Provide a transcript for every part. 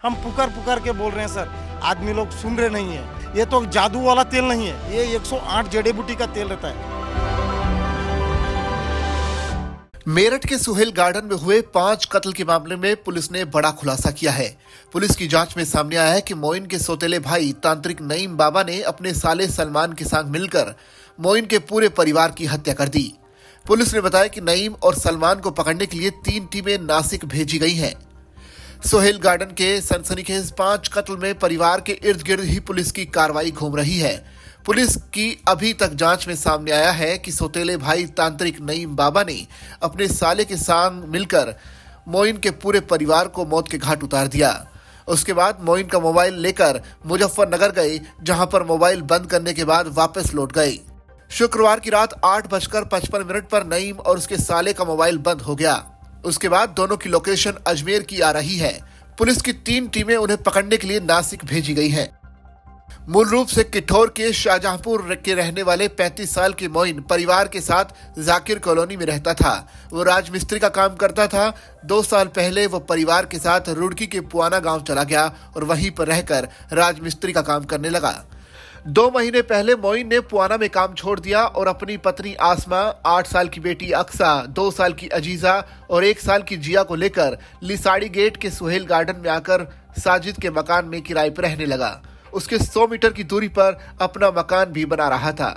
हम पुकार पुकार के बोल रहे हैं सर, आदमी लोग सुन रहे नहीं है। ये तो जादू वाला तेल नहीं है, ये 108 जड़ी बूटी का तेल रहता है। मेरठ के सुहेल गार्डन में हुए 5 कत्ल के मामले में पुलिस ने बड़ा खुलासा किया है। पुलिस की जांच में सामने आया है कि मोइन के सौतेले भाई तांत्रिक नईम बाबा ने अपने साले सलमान के साथ मिलकर मोइन के पूरे परिवार की हत्या कर दी। पुलिस ने बताया कि नईम और सलमान को पकड़ने के लिए 3 टीमें नासिक भेजी गई हैं। सुहेल गार्डन के सनसनीखेज 5 कत्ल में परिवार के इर्द गिर्द ही पुलिस की कार्रवाई घूम रही है। पुलिस की अभी तक जांच में सामने आया है कि सौतेले भाई तांत्रिक नईम बाबा ने अपने साले के साथ मिलकर मोइन के पूरे परिवार को मौत के घाट उतार दिया। उसके बाद मोइन का मोबाइल लेकर मुजफ्फरनगर गए, जहां पर मोबाइल बंद करने के बाद वापस लौट गए। शुक्रवार की रात 8:55 पर नईम और उसके साले का मोबाइल बंद हो गया। उसके बाद दोनों की लोकेशन अजमेर की आ रही है। पुलिस की 3 टीमें उन्हें पकड़ने के लिए नासिक भेजी गई हैं। मूल रूप से किठौर के शाहजहांपुर के रहने वाले 35 साल के मोइन परिवार के साथ जाकिर कॉलोनी में रहता था। वो राजमिस्त्री का काम करता था। 2 साल पहले वो परिवार के साथ रुड़की के पुआना गांव चला गया और वहीं पर रहकर राजमिस्त्री का काम करने लगा। 2 महीने पहले मोइन ने पुआना में काम छोड़ दिया और अपनी पत्नी आसमा, 8 साल की बेटी अक्सा, 2 साल की अजीजा और 1 साल की जिया को लेकर लिसाड़ी गेट के सुहेल गार्डन में आकर साजिद के मकान में किराए पर रहने लगा। उसके 100 मीटर की दूरी पर अपना मकान भी बना रहा था।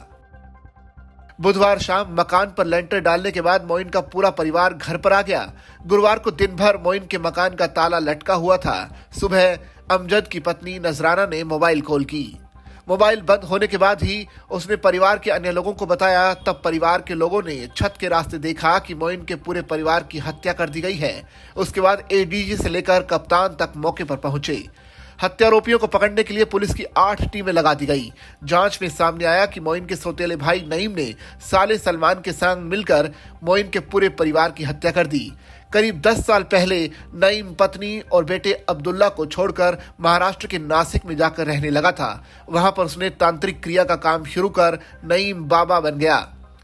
बुधवार शाम मकान पर लेंटर डालने के बाद मोइन का पूरा परिवार घर पर आ गया। गुरुवार को दिन भर मोइन के मकान का ताला लटका हुआ था। सुबह अमजद की पत्नी नजराना ने मोबाइल कॉल की। मोबाइल बंद होने के बाद ही उसने परिवार के अन्य लोगों को बताया। तब परिवार के लोगों ने छत के रास्ते देखा कि मोइन के पूरे परिवार की हत्या कर दी गई है। उसके बाद एडीजी से लेकर कप्तान तक मौके पर पहुंचे। हत्यारोपियों को पकड़ने के लिए पुलिस की 8 टीमें लगा दी गई। जांच में सामने आया कि मोइन के सौतेले भाई नईम ने साले सलमान के संग मिलकर मोइन के पूरे परिवार की हत्या कर दी। करीब 10 साल पहले नईम पत्नी और बेटे अब्दुल्ला को छोड़कर महाराष्ट्र के नासिक में जाकर रहने लगा था। वहां पर उसने तांत्रिक क्रिया का काम शुरू कर नईम बाबा बन गया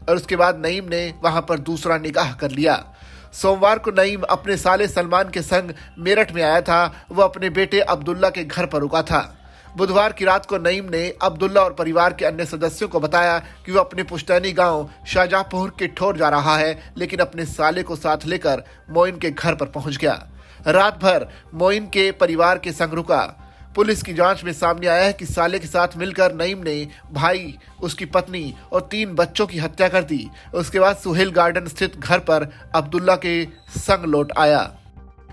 और उसके बाद नईम ने वहां पर दूसरा निकाह कर लिया। सोमवार को नईम अपने साले सलमान के संग मेरठ में आया था। वह अपने बेटे अब्दुल्ला के घर पर रुका था। बुधवार की रात को नईम ने अब्दुल्ला और परिवार के अन्य सदस्यों को बताया कि वह अपने पुश्तैनी गांव शाहजहांपुर किठौर जा रहा है, लेकिन अपने साले को साथ लेकर मोइन के घर पर पहुंच गया। रात भर मोइन के परिवार के संग रुका। पुलिस की जांच में सामने आया है कि साले के साथ मिलकर नईम ने भाई, उसकी पत्नी और 3 बच्चों की हत्या कर दी। उसके बाद सुहेल गार्डन स्थित घर पर अब्दुल्ला के संग लौट आया।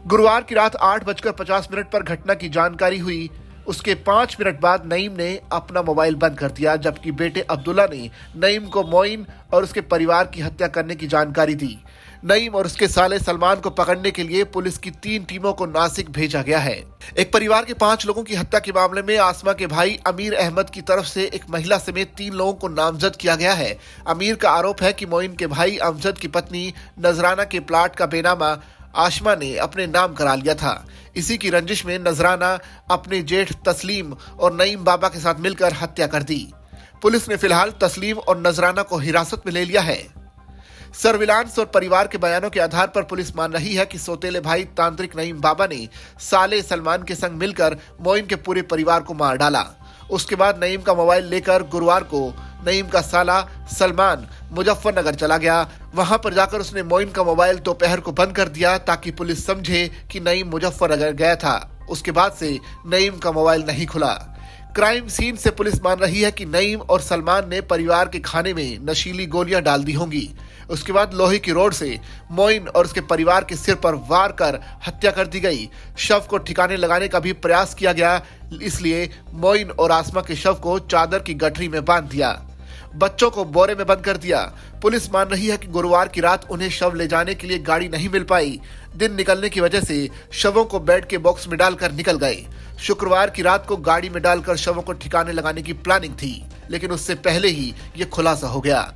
गुरुवार की रात 8:50 पर घटना की जानकारी हुई। उसके 5 मिनट बाद नईम ने अपना मोबाइल बंद कर दिया, जबकि बेटे अब्दुल्ला ने नईम को मोइन और उसके परिवार की हत्या करने की जानकारी दी। नईम और उसके साले सलमान को पकड़ने के लिए पुलिस की 3 टीमों को नासिक भेजा गया है। एक परिवार के 5 लोगों की हत्या के मामले में आसमा के भाई अमीर अहमद की तरफ से एक महिला समेत 3 लोगों को नामजद किया गया है। अमीर का आरोप है कि मोइन के भाई अमजद की पत्नी नजराना के प्लाट का बेनामा आशमा ने अपने नाम करा लिया था। इसी की रंजिश में नजराना अपने जेठ तस्लीम और नईम बाबा के साथ मिलकर हत्या कर दी। पुलिस ने फिलहाल तस्लीम और नजराना को हिरासत में ले लिया है। सर्विलांस और परिवार के बयानों के आधार पर पुलिस मान रही है कि सौतेले भाई तांत्रिक नईम बाबा ने साले सलमान के संग मिलकर मोइन के पूरे परिवार को मार डाला। उसके बाद नईम का मोबाइल लेकर गुरुवार को नईम का साला सलमान मुजफ्फरनगर चला गया। वहां पर जाकर उसने मोइन का मोबाइल दोपहर को बंद कर दिया ताकि पुलिस समझे कि नईम मुजफ्फरनगर गया था। उसके बाद से नईम का मोबाइल नहीं खुला। क्राइम सीन से पुलिस मान रही है कि नईम और सलमान ने परिवार के खाने में नशीली गोलियां डाल दी होंगी। उसके बाद लोहे की रोड से मोइन और उसके परिवार के सिर पर वार कर हत्या कर दी गई। शव को ठिकाने लगाने का भी प्रयास किया गया, इसलिए मोइन और आसमा के शव को चादर की गठरी में बांध दिया। बच्चों को बोरे में बंद कर दिया। पुलिस मान रही है कि गुरुवार की रात उन्हें शव ले जाने के लिए गाड़ी नहीं मिल पाई। दिन निकलने की वजह से शवों को बेड के बॉक्स में डालकर निकल गए। शुक्रवार की रात को गाड़ी में डालकर शवों को ठिकाने लगाने की प्लानिंग थी, लेकिन उससे पहले ही ये खुलासा हो गया।